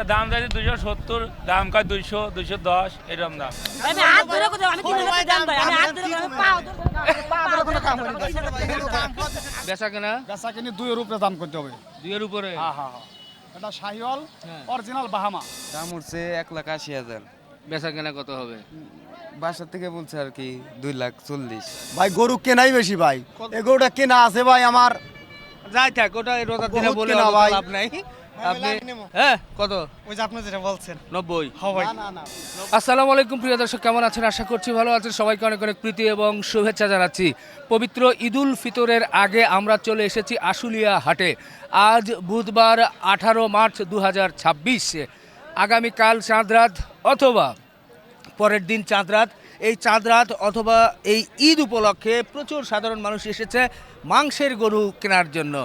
এটা দাম চাইছে 270, দাম কয় 200, 210 এরকম দাম। আমি হাত ধরে কোথাও আমি 3000 দাম ভাই আমি হাত ধরে আমি পা ধরে কোনো কাম করি বেচা কেনা বেচা কিনি 2 এর উপরে দাম করতে হবে। 2 এর উপরে। হ্যাঁ হ্যাঁ হ্যাঁ, এটা শাহিওয়াল অরিজিনাল বাহামা। দাম উঠছে 1,80,000। বেচা কেনা কত হবে? বাসা থেকে বলছে আর কি 2,40,000। ভাই গরু কেনাই বেশি ভাই, এই গরুটা কেনা আছে ভাই আমার। যাই থাক, ওটা এই রোজার দিনে বহুত বলে কেনা অত ভাই। লাভ নাই। আপনি হ্যাঁ কত? ওই যে আপনি যেটা বলছেন 90। না না আসসালামু আলাইকুম প্রিয় দর্শক, কেমন আছেন? আশা করছি ভালো আছেন। সবাইকে অনেক অনেক প্রীতি এবং শুভেচ্ছা জানাচ্ছি। পবিত্র ঈদুল ফিতরের আগে আমরা চলে এসেছি আশুলিয়া হাটে। আজ বুধবার 18 মার্চ 2026। আগামীকাল চাঁদরাত অথবা পরের দিন চাঁদরাত। এই চাঁদরাত অথবা এই ঈদ উপলক্ষে প্রচুর সাধারণ মানুষ এসেছে মাংসের গরু কেনার জন্য।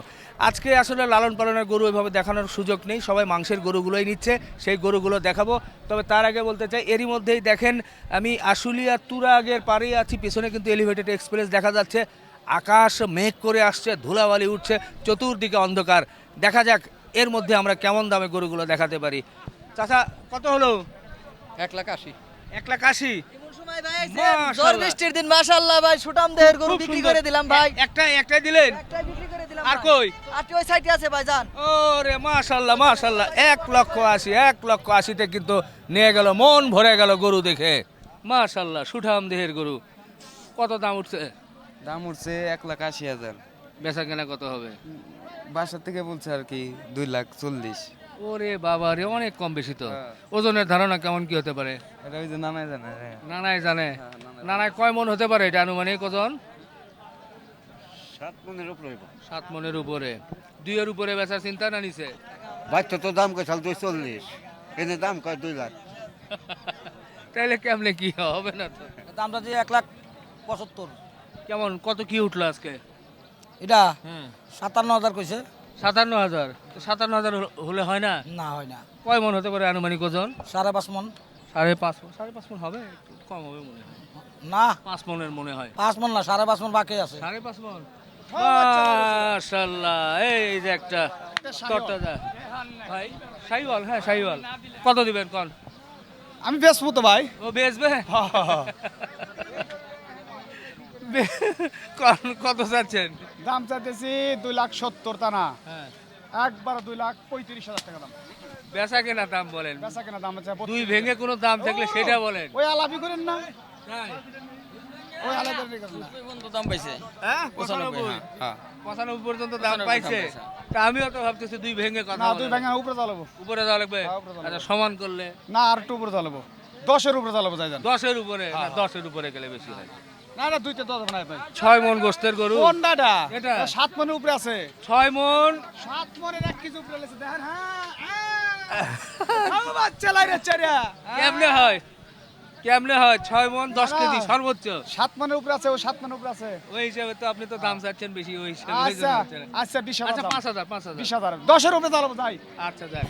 আজকে আসলে লালন পালনের গরু এভাবে দেখানোর সুযোগ নেই, সবাই মাংসের গরুগুলোই নিচ্ছে, সেই গরুগুলো দেখাবো। তবে তার আগে বলতে চাই, এরই মধ্যেই দেখেন আমি আশুলিয়া তুরাগের পাড়েই আছি, পেছনে কিন্তু এলিভেটেড এক্সপ্রেস দেখা যাচ্ছে। আকাশ মেঘ করে আসছে, ধুলাবালি উঠছে, চতুর্দিকে অন্ধকার। দেখা যাক এর মধ্যে আমরা কেমন দামে গরুগুলো দেখাতে পারি। চাচা কত হলো? 1,80,000। 1,80,000। জোর বৃষ্টির দিন মাশাআল্লাহ ভাই সুটাম দেহের গরু বিক্রি করে দিলাম ভাই। একটাই দিলেন? একটাই বিক্রি করে দিলাম আর কই? আর ওই সাইডে আছে ভাই জান। ওরে মাশাআল্লাহ মাশাআল্লাহ, 1,80,000 তে কিন্তু নিয়ে গেল, মন ভরে গেল গরু দেখে। মাশাআল্লাহ, সুঠাম দেহের গরু। কত দাম উঠছে? দাম উঠছে 1,80,000। বেচা কেনা কত হবে? বাসা থেকে বলছে আর কি 2,40,000। ওরে বাবা রে, অনেক কম বেশি তো। ওজনের ধারণা কেমন কি হতে পারে? এটা ওই যে নানাই জানে। নানাই জানে। নানায় কয় মন হতে পারে এটা আনুমানিক ওজন? 7 মনের উপরে। 7 মনের উপরে। 2 এর উপরে বেচার চিন্তা না নিছে? বাচ্চা তো দাম কয় 240, এনে দাম কয় 2 লাখ। তাইলে কেমনে কি হবে না তো? দামটা দিয়ে 1,75,000। কেমন কত কি উঠলো আজকে? এটা হ্যাঁ 57,000 কইছে। 57,000। 57,000 হলে হয় না? না হয় না। কয় মন হতে পারে আনুমানিক ওজন? 5.5 মন। 5.5 মন হবে? একটু কম হবে মনে হয়। না 5 মনের মনে হয়। 5 মন না 5.5 মন বাকি আছে। 5.5 মন। মাশাআল্লাহ, এই যে একটা তরতাজা ভাই শাইওয়াল। হ্যাঁ শাইওয়াল। কত দিবেন কোন? আমি বেচবো তো ভাই। ও বেচবে? কোন কত চাচ্ছেন? দাম চাইতেছি 2,70,000 তা না, হ্যাঁ একবার 2,35,000 টাকা দাম। বেচা কেনা দাম বলেন। বেচা কেনা দাম আছে দুই ভেঙে কোনো দাম থাকলে সেটা বলেন। ওই আলাপি করেন না, তাই? ওই আলাপি করেন না। দাম পাইছে হ্যাঁ 95, হ্যাঁ 95 পর্যন্ত দাম পাইছে। তা আমিও তো ভাবতেছি দুই ভেঙে কথা না, বলেন। 2 ভাঙা উপরে চালাবো। উপরে যাওয়া লাগবে? হ্যাঁ, উপরে যাওয়া আচ্ছা সমান করলে না, আর একটু উপরে চালাবো, 10-এর উপরে চালাবো যাই যান। 10-এর উপরে? না 10-এর উপরে গেলে বেশি হয়। না না, 2তে 10 হবে না ভাই। 6 মন গোস্তের গরু। কোনটা? এটা? 7 মনের উপরে আছে। 6 মন। 7 মনের 1 কেজি উপরে লেছে দেখেন। হ্যাঁ বাচ্চা লাইরে চারিয়া। কেমনে হয়? কেমনে হয়? 6 মন 10 কেজি সর্বোচ্চ। 7 মনের উপরে আছে, ও 7 মনের উপরে আছে। ওই হিসাবে তো আপনি তো দাম চাচ্ছেন বেশি, ওই হিসাবে ওই আচ্ছা জন্য হচ্ছে না। আচ্ছা 20,000 আচ্ছা দাম। 5,000 20,000 10-এর উপরে চালাবো যাই। আচ্ছা যাক,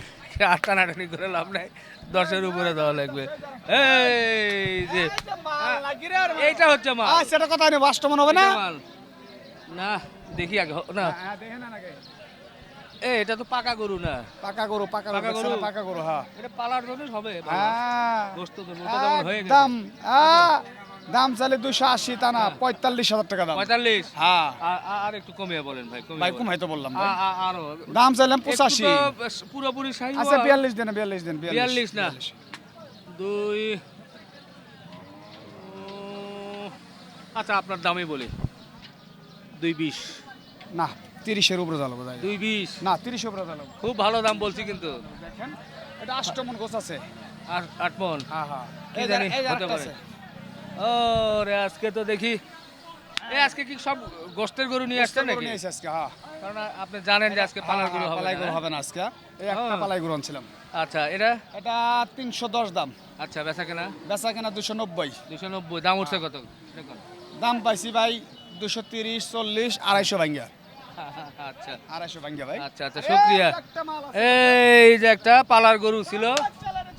আর টানাটানি করে লাভ নাই, 10-এর উপরে দেওয়া লাগবে। এই যে এইটা হচ্ছে মাল। আচ্ছা, এটা কথা নেই, 5টা মন হবে না? এটা মাল। না দেখি আগে না। হ্যাঁ দেখেন না আগে। এটা তো পাকা গরু না। পাকা গরু, পাকা পাকা গরু, গরু? পাকা গরু, হ্যাঁ। এটা পালার জন্য হবে। হ্যাঁ গোস্ত তো মোটা যেমন হয়ে গেছে। দাম দাম চাইলে 280 তা না, 45,000 টাকা দাম। 45? হ্যাঁ আর একটু কমিয়ে বলেন ভাই, কমিয়ে ভাই, বলেন। কমাই তো বললাম ভাই। আরো দাম চাইলাম একটু 85। তো পুরোপুরি শাহিওয়াল। আচ্ছা 42 দেন, 42 দেন, 42 না? 42। 2 আচ্ছা আপনার দামই বলি 220। না, 30-এর উপরে চালাবো যাই। 220? না, 30-এর উপরে চালাবো। খুব ভালো দাম বলছি কিন্তু। দেখেন এটা 8 মন গোছ আছে। 8 মন? হ্যাঁ হ্যাঁ, কি এই জানি এই হতে আরেকটা পারে। আছে। ও রে, আজকে তো দেখি আজকে কি সব গোস্তের গরু নিয়ে আসছেন গরু নাকি? নিয়ে এসে আজকে, হ্যাঁ। কারণ আপনি জানেন যে আজকে পালার গরু হবে পালাই না। গরু হবে না আজকে। এই একটা হ্যাঁ। পালাই গরু আনছিলাম। আচ্ছা এটা? এটা 310 দাম। আচ্ছা বেচা কেনা? বেচা কেনা 290। 290। দাম উঠছে কত দেখুন? দাম পাইছি ভাই 230, 40, 250 ভাঙ্গা। আচ্ছা 250 ভাঙ্গা ভাই। আচ্ছা আচ্ছা শুকরিয়া। একটা মাল আছে। এই যে একটা পালার গরু ছিল,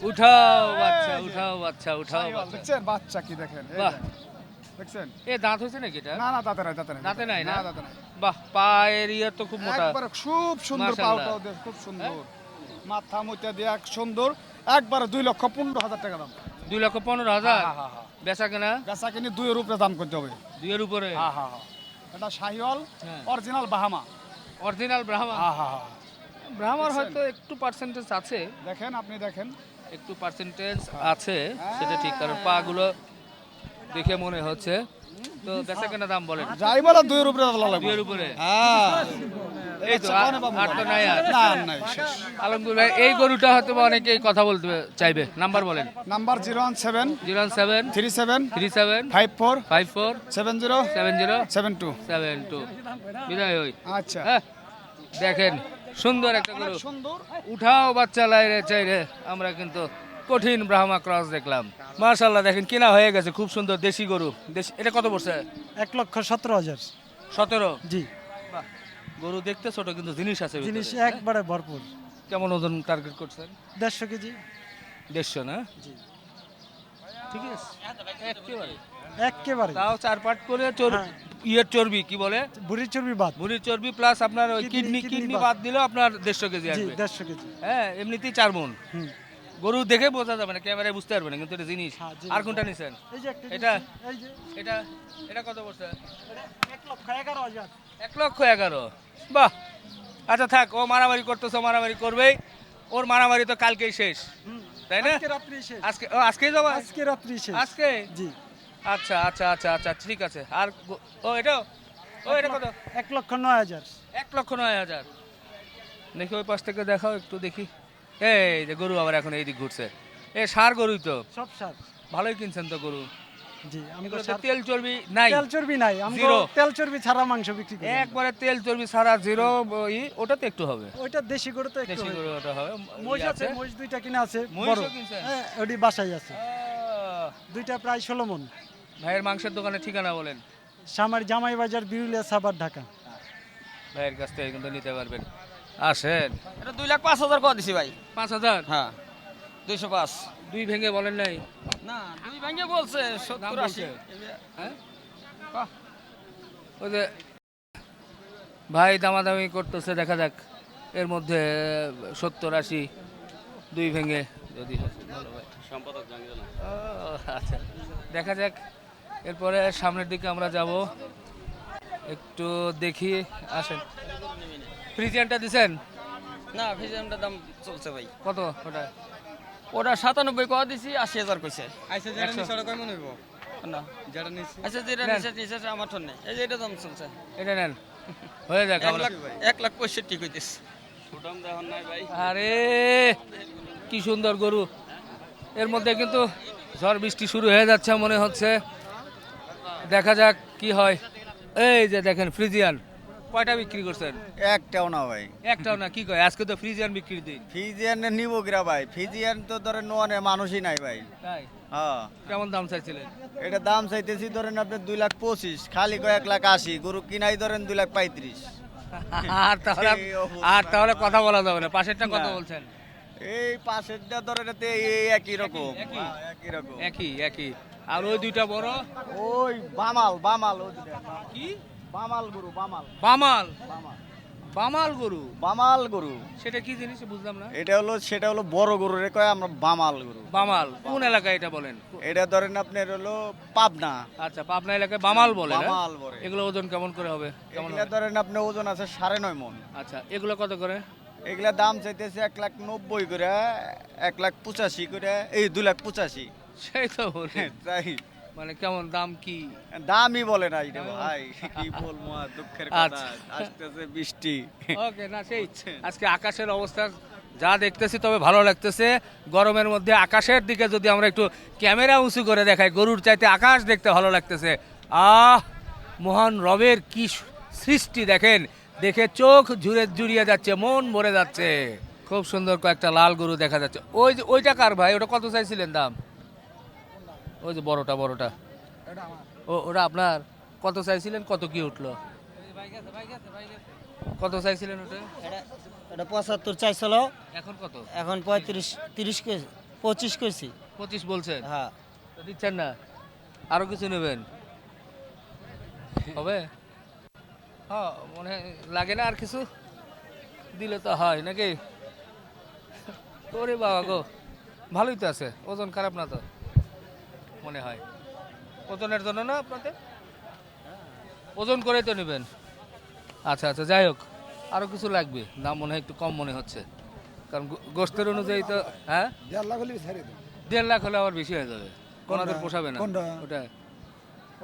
উঠাও বাচ্চা, উঠাও বাচ্চা, উঠাও বাচ্চা। দেখছেন বাচ্চা কি দেখেন, এই বাহ। দেখেন। দেখছেন? এ দাঁত হয়েছে নাকি এটা? না না, দাঁতে নাই, দাঁতে নাই। দাঁতে নাই না? দাঁতে নাই। বাহ, পায়ের ইয়ে তো খুব মোটা। একবারে খুব সুন্দর, মাশাআল্লাহ। পাউটাও দেখ, খুব সুন্দর। মাথা মুইতা দিয়ে এক সুন্দর একবারে 2,15,000 টাকা দাম। 2,15,000 হ্যাঁ। বেচা কেনা বেচা কিনি 2 উপরে দাম করতে হবে। 2 উপরে। হ্যাঁ। এটা শাহিওয়াল হ্যাঁ। অরিজিনাল বাহামা। অরিজিনাল ব্রাহ্মা। হ্যাঁ। ব্রাহ্মার হয়তো একটু পার্সেন্টেজ আছে, দেখেন আপনি দেখেন। একটু পার্সেন্টেজ আছে, সেটা ঠিক, কারণ পা গুলো দেখে মনে হচ্ছে। তো বেচা কেনা দাম বলেন। যাই বলে 2 উপরে দাম লাগবে। 2 উপরে। হ্যাঁ। এই তো আর তো নাই আর। না নাই শেষ। আলহামদুলিল্লাহ, এই গরুটা হয়তো বা অনেকেই কথা বলতে চাইবে। নাম্বার বলেন। নাম্বার 017 07 37 37 54 54 70 70 72। 72। বিদায় হই। আচ্ছা। হ্যাঁ, দেখেন সুন্দর একটা গরু। সুন্দর। উঠাও বাচ্চা লাইরে চাইরে আমরা কিন্তু কঠিন ব্রাহ্মা ক্রস দেখলাম। মাশাআল্লাহ, দেখেন কিনা হয়ে গেছে, খুব সুন্দর দেশি গরু। এটা কত পড়ছে? 1,17,000। 17। জি, বাহ, গরু দেখতে ছোট কিন্তু জিনিস আছে ভিতরে। জিনিস একবারে ভরপুর। কেমন ওজন টার্গেট করছেন? 150 কেজি। 150 না? জি, ঠিক আছে, একেবারে। একেবারে। তাও 4 পার্ট করে হ্যাঁ। ইয়ের চর্বি কি বলে, বুড়ির চর্বি বাদ। ভুঁড়ির চর্বি প্লাস আপনার ওই কিডনি কিডনি বাদ দিলেও আপনার 150 কেজি জি, আসবে। 150 কেজি। হ্যাঁ, এমনিতেই 4 মণ। হুম। গরু দেখে বোঝা যাবে না, ক্যামেরায় বুঝতে পারবে না, কিন্তু এটা জিনিস। হ্যাঁ, জিনিস। আর কোনটা নিছেন? এই যে একটা এটা? নিচে, এই যে এটা এটা কত পড়ছে? 1,11,000। 1,11,000। বাহ, আচ্ছা থাক, ও মারামারি করতেছে, মারামারি করবেই। ওর মারামারি তো কালকেই শেষ, তাই না? আজকে রাত্রি শেষ। আজকেই যাবো? আজকে রাত্রি শেষ। আজকে? জি। আচ্ছা আচ্ছা আচ্ছা আচ্ছা, ঠিক আছে। আর এটা কত? 1,09,000। 1,09,000। দেখি ওই পাশ থেকে দেখাও একটু দেখি। এই যে গরু আবার এখন এইদিক ঘুরছে। ষাঁড় গরুই তো। সব সার। ভালোই কিনছেন তো গরু। জি, আমি এগুলোতে তেল চর্বি নাই? তেল চর্বি নাই, আমি Zero। তেল চর্বি ছাড়া মাংস বিক্রি করি। একবারে তেল চর্বি ছাড়া জিরো। ওটাতে একটু হবে, ওইটা দেশি গরু তো একটু দেশি হয়। গরু ওটা হবে। মহিষ আছে, মহিষ 2টা কিনা আছে। মহিষও বড়। কিনছেন? হ্যাঁ, ওটি বাসায় আছে। 2টা প্রায় 16 মণ। ভাইয়ের মাংসের দোকানের ঠিকানা বলেন। সামার জামাই বাজার, বিরুলিয়া, সাভার, ঢাকা। ভাইয়ের কাছ থেকে কিন্তু নিতে পারবেন। আসেন। এটা 2,05,000 করে দিছি ভাই। 5,000? হ্যাঁ, 205। 2 ভেঙে বলেন নাই? না, 2 ভাঙে বলছে দাম 70-80। বলছে? হ্যাঁ? ওই যে ভাই দামাদামি করতেছে, দেখা যাক এর মধ্যে 70-80 2 ভেঙে যদি হয়, ভালো ভাই। ও, আচ্ছা, দেখা যাক। এরপরে সামনের দিকে আমরা যাব, একটু দেখি। আসেন। ফ্রিজিয়ানটা দিছেন না, ফিজিয়ামটার দাম চলছে ভাই। কত ওটা? ওটা 97 করে দিছি, 80,000 কইছে। আচ্ছা যেটা নিছে ওটা কয় মন হইব? না, যেটা নিছে আচ্ছা যেটা নেন। নিচে আমার ঠন নেই। এই যে এটা দাম চলছে। এটা নেন, হয়ে যাক। আমরা 1,65,000 কইতেছে। সুদাম দেখুন নাই ভাই। আরে কি সুন্দর গরু। এর মধ্যে কিন্তু ঝড় বৃষ্টি শুরু হয়ে যাচ্ছে মনে হচ্ছে, দেখা যাক কি হয়। এই যে দেখেন ফ্রিজিয়ান, কয়টা বিক্রি করছেন? একটাও না ভাই। একটাও না? কি কয়, আজকে তো ফ্রিজিয়ান বিক্রি দিন। ফিজিয়ান নিব কিরা ভাই? ফিজিয়ান তো ধরেন নোয়ানের মানুষই নাই ভাই। তাই? হ্যাঁ, কেমন দাম চাইছিলেন? এটা দাম চাইতেছি ধরেন আপনি 2,25,000, খালি কয় 1,80,000, গরু কিনাই ধরেন 2,35,000। আর তাহলে কথা বলা যাবে না। পাশেরটা কত বলছেন? এই পাশেরটা ধরেন এতে এই একই রকম। একই? হ্যাঁ, একই রকম। একই। আর ওই দুইটা বড়? ওই বামাল ওই দুটা। কি বামাল গরু, বামাল গরু? বামাল গরু। সেটা কি জিনিস বুঝলাম না। সেটা হলো বড় গরু রে কয় আমরা বামাল গরু। বামাল কোন এলাকায় এটা বলেন? এটা ধরেন আপনার হলো পাবনা। আচ্ছা, পাবনা এলাকায় বামাল বলে না? বামাল বলে। এগুলো ওজন কেমন করে হবে? কেমন এগুলা হবে? ধরেন আপনার ওজন আছে 9.5 মণ। আচ্ছা, এগুলো কত করে? এগুলা দাম চাইতেছে 1,90,000 করে, 1,85,000 করে, এই 2,85,000। সেই তো বলি। তাই মানে কেমন দাম কি? দামই বলে না এটা ভাই, কি বলবো আর, দুঃখের কথা। আচ্ছা। আসতেছে বৃষ্টি। ওকে, না সেই আজকে আকাশের অবস্থা যা দেখতেছি তবে ভালো লাগতেছে। গরমের মধ্যে আকাশের দিকে যদি আমরা একটু ক্যামেরা উঁচু করে দেখাই, গরুর চাইতে আকাশ দেখতে ভালো লাগতেছে। মহান রবের কি সৃষ্টি দেখেন, দেখে চোখ জুড়িয়ে যাচ্ছে, মন ভরে যাচ্ছে। খুব সুন্দর কয়েকটা লাল গরু দেখা যাচ্ছে। ওইটা কার ভাই? ওটা কত চাইছিলেন দাম? ওই যে বড়টা ওটা আপনার? কত চাইছিলেন? কত কি উঠলো? কত চাইছিলেন ওটা? এটা 75 চাইছিল, এখন কত? এখন 35-30 কেজি 25 কেজি। 25 বলছেন? হ্যাঁ। তো দিচ্ছেন না? আরো কিছু নেবেন? হবে? হ্যাঁ, মনে লাগে না আর কিছু দিলে তো হয় নাকি? ওরে বাবা গো, ভালোই তো আছে, ওজন খারাপ না তো মনে হয়। ওজনের জন্য না আপনাদের, ওজন করে তো নেবেন। আচ্ছা আচ্ছা, যাই হোক, আরো কিছু লাগবে, দাম মনে হয় একটু কম মনে হচ্ছে, কারণ গোস্তের অনুযায়ী তো। হ্যাঁ, 1.5 লাখ হলে ছেড়ে দেব। 1.5 লাখ হলে আবার বেশি হয়ে যাবে, ওনাদের পোষাবে না কোনটা? ওটা।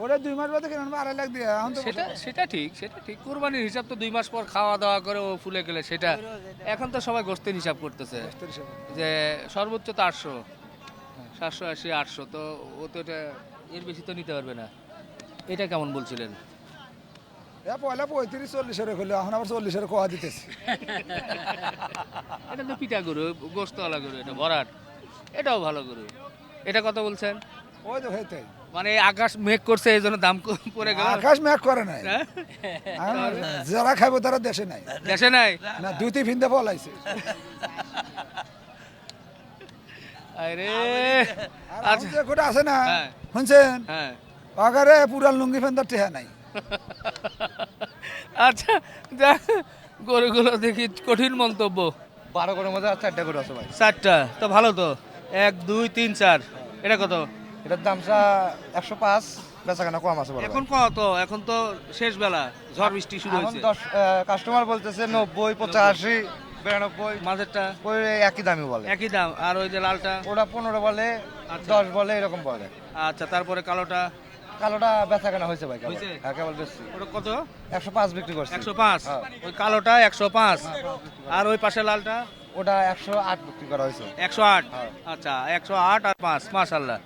ওরা 2 মাস বাদে কিনে 2.5 লাখ দিয়ে এখন তো সেটা ঠিক, সেটা ঠিক। কুরবানির হিসাব তো 2 মাস পর খাওয়া দাওয়া করে ও ফুলে গেলে সেটা। এখন তো সবাই গোস্তের হিসাব করতেছে, যে সর্বোচ্চ তো 800, 780, 800, তো ও তো এটা এর বেশি তো নিতে পারবে না। এটা কেমন বলছিলেন? পয়লা 35-40 এর হলো, এখন আবার 40 এর কোয়া দিতেছে। এটা তো পিঠা গরু, গোস্তওয়ালা গরু, এটা ভরাট, এটাও ভালো গরু। এটা কত বলছেন? ওই তো হইতেই মানে আকাশ মেঘ করছে এই জন্য দাম পড়ে গেল। আকাশ মেঘ করে নাই, হ্যাঁ? যারা খাইবো তারা দেশে নাই, দেশে নাই না দুইটি ফিন্দে পলাইছে। আরে আর এখন যে কোটা আছে না, হ্যাঁ। শুনছেন, হ্যাঁ, আগারে পুরান লুঙ্গি ফেন্দার টেহা নাই। আচ্ছা, যা, গরুগুলো দেখি কঠিন মন্তব্য। 12 গরুর মধ্যে 4টা গরু আছে ভাই। 4টা তো ভালো তো, 1 2 3 4। এটা কত? এটার দামটা 105, বেচাকেনা কম আছে বড় ভাই। এখন কত? এখন তো শেষ বেলা, ঝড় বৃষ্টি শুরু এখন হয়েছে। 10 কাস্টমার বলতেছে 90, 85, 92, মাঝেরটা ওই একই দামই বলে। একই দাম, আর ওই যে লালটা ওটা 15 বলে, আচ্ছা। 10 বলে, এরকম বলে। আচ্ছা, তারপরে কালোটা কালোটা বেচাকেনা হয়েছে ভাই, কেবল। হয়েছে? হ্যাঁ, কেবল বেশি। ওটা কত? 105 বিক্রি করছি। 105। হ্যাঁ। ওই কালোটা 105, আর ওই পাশে লালটা ওটা 108 বিক্রি করা হয়েছে। 108। হ্যাঁ। আচ্ছা, 108 আর 5, মাশাআল্লাহ,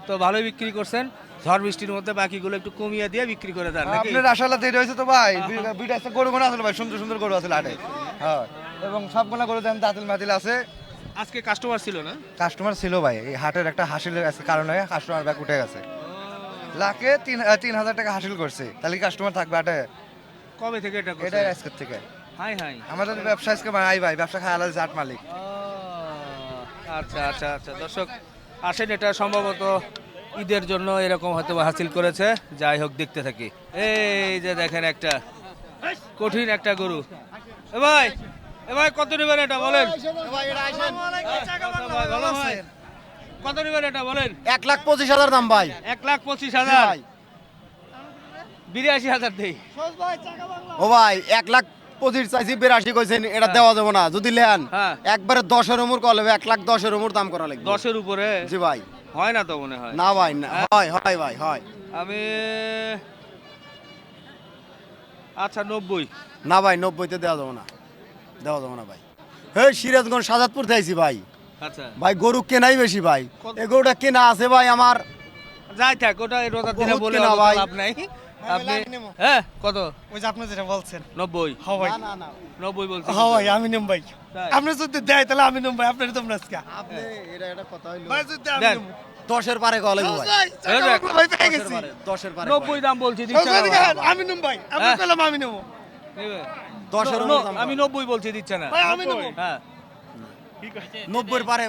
তো ভালোই বিক্রি করছেন। ঝড় বৃষ্টির মধ্যে বাকিগুলো একটু কমিয়ে দিয়ে বিক্রি করে দেন নাকি? আপনার আসলে দেরি হয়েছে তো ভাই, বিটা আছে গরু গোনা আসলে ভাই, সুন্দর সুন্দর গরু আছে হাটে। হ্যাঁ, এবং সবগুলা গরু দেন দাঁতিল মাতিল আছে। আজকে কাস্টমার ছিল না? কাস্টমার ছিল ভাই, এই হাটের একটা হাসিল কারণে কাস্টমার ব্যাগ উঠে গেছে। লাখে 3,000 টাকা হাসিল করছে, তাহলে কাস্টমার থাকবে হাটে? কবে থেকে এটা করছেন? এটাই আজকের থেকে হাই হাই। আমাদের ব্যবসা আজকে ভাই, ব্যবসা খায় আলাদা জাট মালিক। আচ্ছা আচ্ছা আচ্ছা, দর্শক আসেন, এটা সম্ভবত ঈদের জন্য এরকম হয়তো বা হাসিল করেছে। যাই হোক, দেখতে থাকি। এই যে দেখেন, একটা কঠিন একটা গরু। এ ভাই, কত নেবেন এটা বলেন? ভালো ভাই, কত নেবেন এটা বলেন? 1,25,000 দাম ভাই। 1,25,000। 82,000 দেই। ও ভাই, 1,25,000 চাইছি, 82 কইছেন, এটা দেওয়া যাবে না। যদি লেন হ্যাঁ। একবারে 10-এর উমর কলে 1,10,000 উমর দাম করা লাগবে। 10-এর উপরে জি ভাই। হয় না তো মনে হয়। না ভাই, না হয় হয় ভাই, হয়। আমি আচ্ছা 90। না ভাই, 90-তে দেওয়া যাবে না, দেওয়া যাবে না ভাই। এই সিরাজগঞ্জ সাজাদপুর থেকে ভাই। আচ্ছা, ভাই গরু কেনাই বেশি ভাই, কত? এই গরুটা কেনা আছে ভাই আমার। যাই থাক, ওটা এই রোজার দিনে বহুত বলে কেনা অত ভাই। লাভ নাই। আপনি হ্যাঁ, কত? ওই যে আপনি যেটা বলছেন। 90। হ্যাঁ ভাই, 90 বলছি। হ্যাঁ ভাই, আমি নেম ভাই। তাই? আপনি যদি দেয় তাহলে আমি নেম ভাই, আপনার তোমরা আজকে আপনি এটা কথা হইলো ভাই যদি আমি দেন। নেব। 10-এর পারে কলে ভাই। হয়ে যাক। ভাই পেয়ে গেছি। 10-এর পারে 90 দাম বলছি, দিচ্ছে না ওই ভাই। দিকে আমি নেম ভাই, আপনি হ্যাঁ। কইলাম আমি নেব। নেবে? 10-এর No, দাম আমি 90 বলছি, দিচ্ছে না। ভাই আমি নেব। হ্যাঁ, 90-এর পারে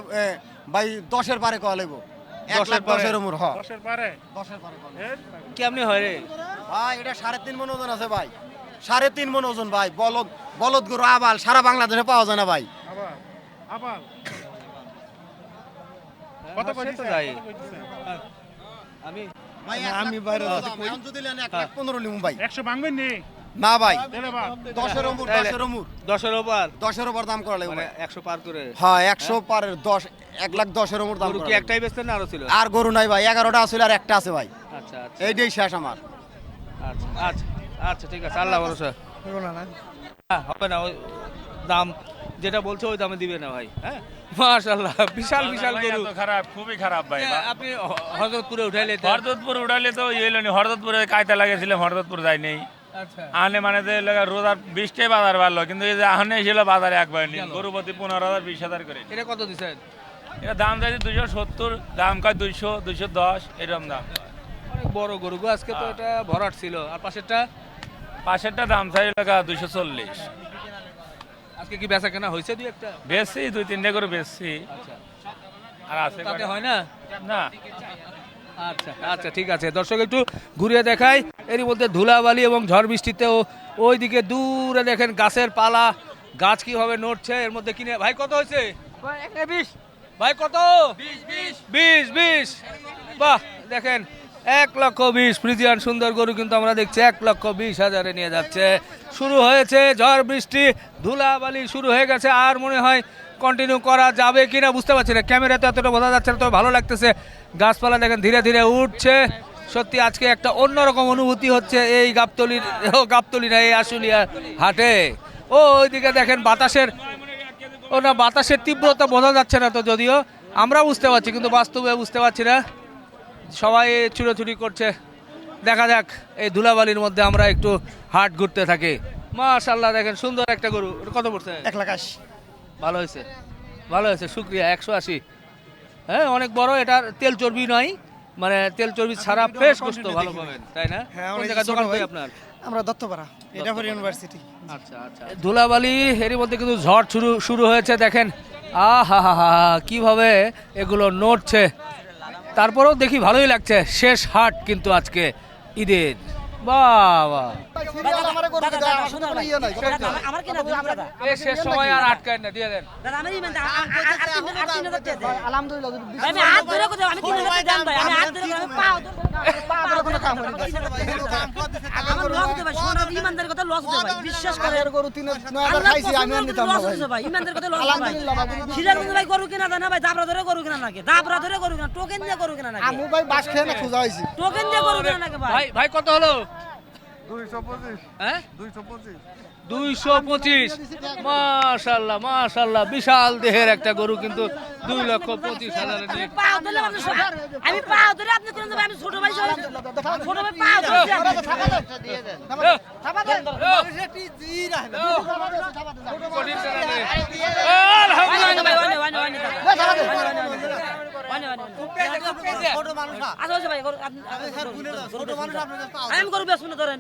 ভাই, 10-এর পারে কলে 10-এর পারে। 1,10,000 উমর। হ্যাঁ, 10-এর পারে। 10-এর পারে কলে। কেমনে হয় রে? ভাই এটা 3.5 মণ ওজন আছে ভাই, 3.5 মণ ওজন ভাই। বলদ গরু আবাল সারা বাংলাদেশে পাওয়া যায় না ভাই। আবার কত করে তো যাই? হ্যাঁ। আমি ভাই আমি বাইরে এখন যদি নেন 1,15,000 লিমু ভাই। 100 ভাঙবেন নি? না ভাই, দেলে বা 10-এর উমর, তাইলে? 10-এর উমর, 10-এর উপর 10-এর উপর দাম করা লাগবে মানে ভাই। 100 পার করে। হ্যাঁ, 100 পারের 10, 1,10,000 উমর দাম গরু করা কি লাগবে। একটাই বেচতেন না আরো ছিল? আর গরু নাই ভাই, 11টা আসলে আর একটা আছে ভাই। আচ্ছা আচ্ছা এইটাই শেষ আমার। আচ্ছা আচ্ছা আচ্ছা, ঠিক আছে, আল্লাহ ভরসা। হইবো না না? হ্যাঁ, হবে না, ওই দাম যেটা বলছে ওই দামে দিবে না ভাই। হ্যাঁ, মাশাআল্লাহ, বিশাল বিশাল ভাই, গরু। এত খারাপ, খুবই খারাপ ভাই। আপনি হযরতপুরে উঠাইলে তো। হরদতপুর উঠালে তো এলো নি, হরদতপুরে কায়তা লাগিয়েছিলাম, হরদতপুর যাই নেই। আচ্ছা, আনে মানে যে রোজার 20টাই বাজার বাড়লো, কিন্তু এই যে আহনে ছিল বাজারে একবার নি, গরু প্রতি 15,000 20,000 করে। এটা কত দিছেন? এটা দাম চাইছে 270, দাম কয় 200, 210 এরকম দাম। অনেক বড় গরু গো, আজকে তো এটা ভরাট ছিল। আর পাশেরটা পাশেরটা দাম চাই 240। আজকে কি বেচা কেনা হয়েছে দুই একটা? বেশি 2-3টা করে বেশি। আচ্ছা, আর আছে তাতে কয়টা? হয় না? না, আচ্ছা আচ্ছা, ঠিক আছে, দর্শক একটু ঘুরিয়ে দেখাই। এরই মধ্যে ধুলাবালি এবং ঝড় বৃষ্টিতেও ওইদিকে দূরে দেখেন গাছের পালা, গাছ কিভাবে নড়ছে। এর মধ্যে কিনে ভাই কত হয়েছে? ভাই কত 20 বাহ দেখেন 1,20,000 ফ্রিজিয়ান সুন্দর গরু কিন্তু আমরা দেখছি 1,20,000 নিয়ে যাচ্ছে। শুরু হয়েছে ঝড় বৃষ্টি ধুলাবালি শুরু হয়ে গেছে, আর মনে হয় কন্টিনিউ করা যাবে কিনা বুঝতে পারছি না, ক্যামেরাতে এতটা বোঝা যাচ্ছে না, তবে ভালো লাগতেছে। গাছপালা দেখেন ধীরে ধীরে উঠছে, সত্যি আজকে একটা অন্যরকম অনুভূতি হচ্ছে এই গাবতলি না এই আশুলিয়া হাটে। ও ওইদিকে দেখেন বাতাসের তীব্রতা বোঝা যাচ্ছে না, তো যদিও আমরা বুঝতে পারছি কিন্তু বাস্তবে বুঝতে পারছি না। সবাই ছুটোছুটি করছে, দেখা যাক এই ধুলাবালির মধ্যে আমরা একটু হাট ঘুরতে থাকি। মাশাআল্লাহ দেখেন সুন্দর একটা গরু, ওটা কত পড়ছে? 1,80,000। ভালো হয়েছে শুক্রিয়া। 180, হ্যাঁ অনেক বড়। এটার তেল চর্বি নয়, মানে তেল চর্বি ছাড়া ফ্রেশ গোশত ভালো পাবেন, তাই না? কোন জায়গায় দোকান ভাই আপনার? আমরা দত্তপাড়া, এটা ফর ইউনিভার্সিটি। আচ্ছা আচ্ছা। ধুলাবালি এরই মধ্যে কিন্তু ঝড় শুরু হয়েছে, দেখেন আহা কিভাবে এগুলো নড়ছে। তারপরেও দেখি ভালোই লাগছে। শেষ হাট কিন্তু আজকে ঈদের। বাবা আমার কিনা দুই দাদা এই শেষ সময় আর আটকায় না, দিয়ে দেন। দাদা আমি ইমান আলহামদুলিল্লাহ আমি হাত ধরে কোথাও আমি 3,000 দাম ভাই, আমি হাত ধরে আমি পাও ধরে আমার লস দে ভাই, সোনা ইমানদার কথা লস দে ভাই, বিশ্বাস করে গরু 3,000 খাইছি আমি আর নিতাম না ভাই, ইমানদার কথা লস ভাই। সিরাজ ভাই গরু কিনা জানা ভাই, দাবরা ধরে গরু কিনা নাকি, দাবরা ধরে গরু কিনা, টোকেন দিয়ে গরু কিনা নাকি, আমি ভাই বাস খেয়ে না খোঁজা হইছি, টোকেন দিয়ে গরু কিনা নাকি ভাই। ভাই কত হলো? 225। হ্যাঁ 225। 225। মাশাআল্লাহ বিশাল দেহের একটা গরু কিন্তু 2,25,000 নিয়ে। পাও ধরে আমি পাও ধরে আপনি কোন আমি ছোট ভাই ছোট ভাই পাও ধরে দিয়ে দেন থাবা দেন আমি গরু বেশ শুনে ধরেন,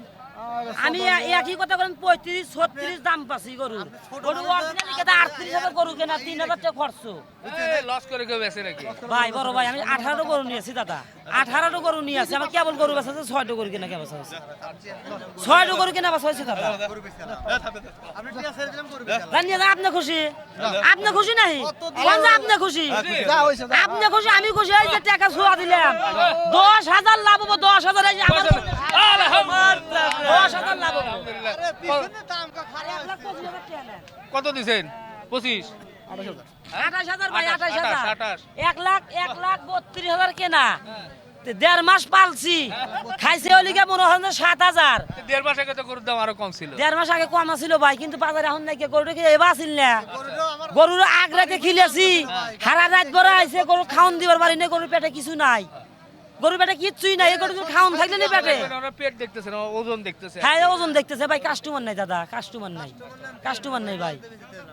আমি একই কথা করেন 35-36 দাম পাচ্ছি গরু। গরু অরিজিনালি কেটে 38,000 গরু কেনা, 3,000 টাকা খরচ। লস করে কেউ বেচে নাকি? ভাই বড় ভাই আমি 18টা গরু নিয়েছি দাদা, 18টা গরু নিয়ে আসি। আমার কেবল গরু বেচা আছে 6টা গরু কেনা কেবল আছে, 6টা গরু কেনা বেচা হয়েছে দাদা। জানিয়ে দা আপনি খুশি? আপনি খুশি নাই? আপনি খুশি? আপনি খুশি, আমি খুশি। এই যে টাকা ছোঁয়া দিলাম 10,000 লাভ হবো, 10,000 এই যে আমার 10,000 লাভ হবো। কত দিছেন? 25, 28,000 ভাই, 28,000, 28,000 1,32,000 কেনা, 1.5 মাস পালছি, খাইছে ওলিকে মনে হয় 7,000। 1.5 মাস আগে তো গরুর দাম আরো কম ছিল। 1.5 মাস আগে কম ছিল ভাই, কিন্তু বাজারে এখন নাকি গরুটা কি এবার আসিল না, গরুর আগ্রাতে খিলেছি, সারা রাত বড় আইছে, গরু খাওন দিবার পারি না, গরুর পেটে কিছু নাই, গরুর পেটে কিচ্ছুই নাই, এই গরু খাওন থাকলে না পেটে। পেট দেখতেছে না, ওজন দেখতেছে। হ্যাঁ ওজন দেখতেছে ভাই, কাস্টমার নাই দাদা, কাস্টমার নাই ভাই।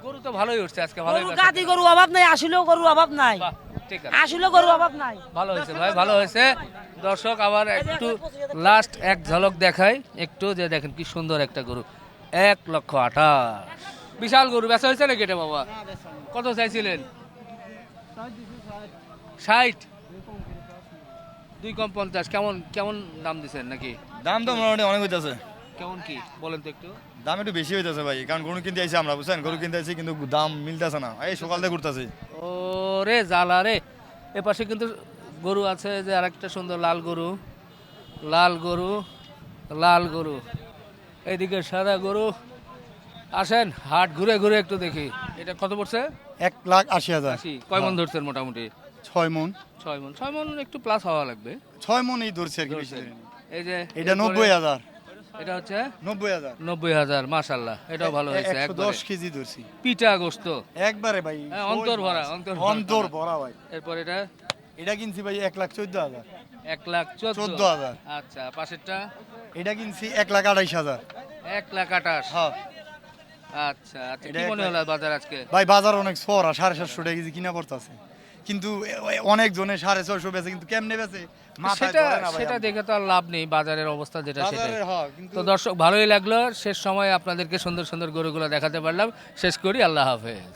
গরু তো ভালোই উঠছে আজকে, গরু গাদি গরু অভাব নাই, আসলেও গরু অভাব নাই, ঠিক আছে, আসলে গরু অভাব নাই। ভালো হয়েছে ভাই, ভালো হয়েছে। দর্শক আবার একটু লাস্ট এক ঝলক দেখাই একটু, যে দেখেন কি সুন্দর একটা গরু, 1,28,000 বিশাল গরু। বেচা হয়েছে নাকি এটা বাবা? কত চাইছিলেন? 60, 2 কম 50। কেমন দাম দিচ্ছেন নাকি? দাম তো মোটামুটি অনেক হইতেছে। কেমন কি বলেন তো একটু। দাম একটু বেশি হইতেছে ভাই, কারণ গরু কিনতে আইছি আমরা, বুঝছেন, গরু কিনতে আইছি কিন্তু দাম মিলতেছে না, এই সকাল থেকে ঘুরতেছি। ও রে জ্বালা রে। এপাশে কিন্তু গরু আছে, যে আরেকটা সুন্দর লাল গরু, এইদিকে সাদা গরু। আসেন হাট ঘুরে ঘুরে একটু দেখি। এটা কত পড়ছে? 1,80,000। 80। কয় মন ধরছেন মোটামুটি? 6 মন। 6 মন একটু প্লাস হওয়া লাগবে। 6 মনই ধরছে আর কি। এই যে এটা 90,000। এটা হচ্ছে 90,000। মাশাআল্লাহ, এটাও ভালো হয়েছে। 110 কেজি ধরছি, পিটা গোশত একবারে ভাই, অন্তর ভরা ভাই। এরপর এটা কিনছি ভাই 1,14,000। 1,14,000। আচ্ছা, পাশেরটা এটা কিনছি 1,28,000। 1,28,000। হ্যাঁ। আচ্ছা আচ্ছা, কি মনে হলো বাজার আজকে? ভাই বাজার অনেক সরা, 750 টাকা কেজি কিনা পড়তাছে, কিন্তু অনেক জনে 650 বেচে, কিন্তু কেমনে বেচে সেটা দেখে তো আর লাভ নেই, বাজারের অবস্থা যেটা সেটা। কিন্তু তো দর্শক ভালোই লাগলো, শেষ সময় আপনাদেরকে সুন্দর সুন্দর গরুগুলো দেখাতে পারলাম। শেষ করি, আল্লাহ হাফেজ।